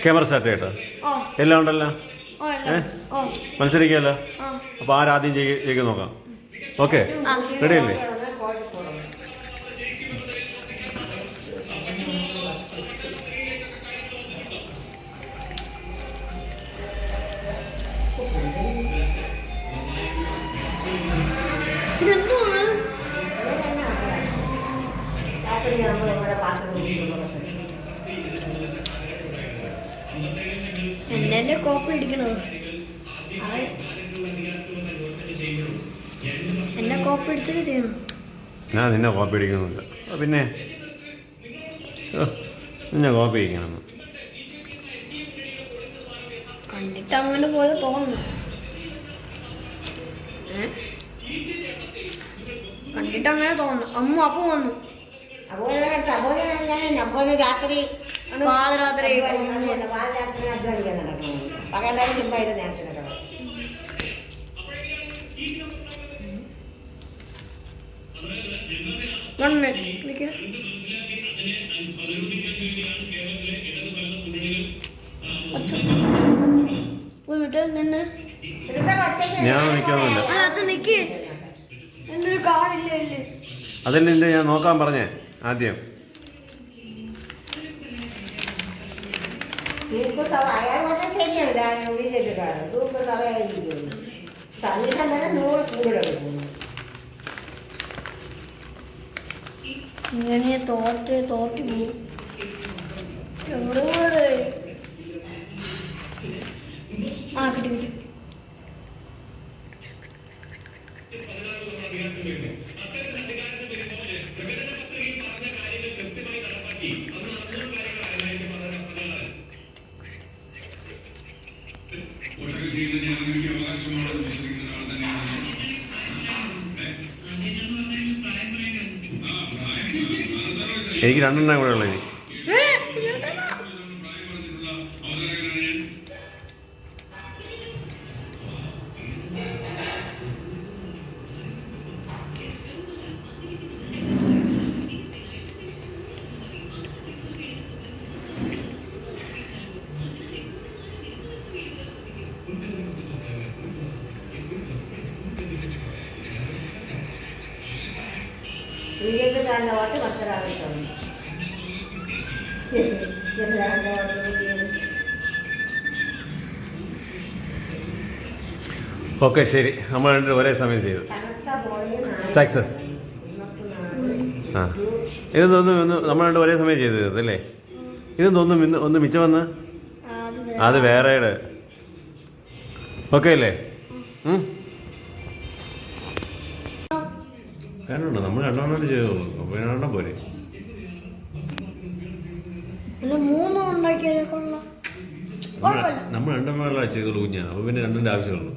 Camera start ചെയ്യട്ടോ? എല്ലാം ഉണ്ടല്ലോ. മത്സരിക്കാമല്ലോ. അപ്പോൾ ആരാദ്യം ചെയ്ത് നോക്കാം. ഓക്കെ, റെഡി അല്ലേ? എന്നല്ലേ കോപ്പി അടിക്കണോ? എന്നെ കോപ്പി അടിച്ചൊക്കെ ചെയ്യണം. ഞാൻ നിന്നെ കോപ്പി അടിക്കുന്നില്ല. പിന്നെ നിന്നെ കോപ്പി അടിക്കണം. കണ്ടിട്ട് അങ്ങനെ പോലെ തോന്നുന്നു. കണ്ടിട്ട് അങ്ങനെ തോന്നുന്നു. അമ്മ അപ്പൊ വന്നു. രാത്രി പാതിരാത്രി അധ്വാനിക്കാൻ നടക്കണം. പകലായി ചുമ്മായിട്ട് നേരത്തെ നടക്കണം. ഞാൻ നിൽക്കാന്നില്ല. എന്തൊരു കാടില്ലേ? അതല്ലേ ഞാൻ നോക്കാൻ പറഞ്ഞേ ആദ്യം. അയാളോടെ ശരിയല്ല ബിജെപിക്കാരൻ. തൂക്ക് സഭയായിരിക്കും. തന്നെ 100 കൂടുതലെടുക്കുന്നു. ഇങ്ങനെ തോറ്റ് പോകും. കിട്ടി. എനിക്ക് 2 എണ്ണം കൂടെ ഉള്ളത്. ബിജെപിക്കാരൻ്റെ വോട്ട് 10 ആവശ്യമാണ്. ഓക്കെ, ശരി. നമ്മൾ രണ്ടും ഒരേ സമയം ചെയ്തു. സക്സസ്. ആ, ഇതൊന്നും നമ്മൾ രണ്ടും ഒരേ സമയം ചെയ്തത് അല്ലേ? ഇതൊന്നും ഒന്ന് മിച്ചം വന്ന് അത് വേറെ. ഓക്കെ അല്ലേ? വേണോ? നമ്മൾ 2 എണ്ണം ചെയ്തോളൂ. അപ്പോൾ 2 എണ്ണം പോരെ? നമ്മൾ 2 എണ്ണം ചെയ്തോളൂ കുഞ്ഞാ. അപ്പോൾ പിന്നെ 2 ആവശ്യമുള്ളൂ.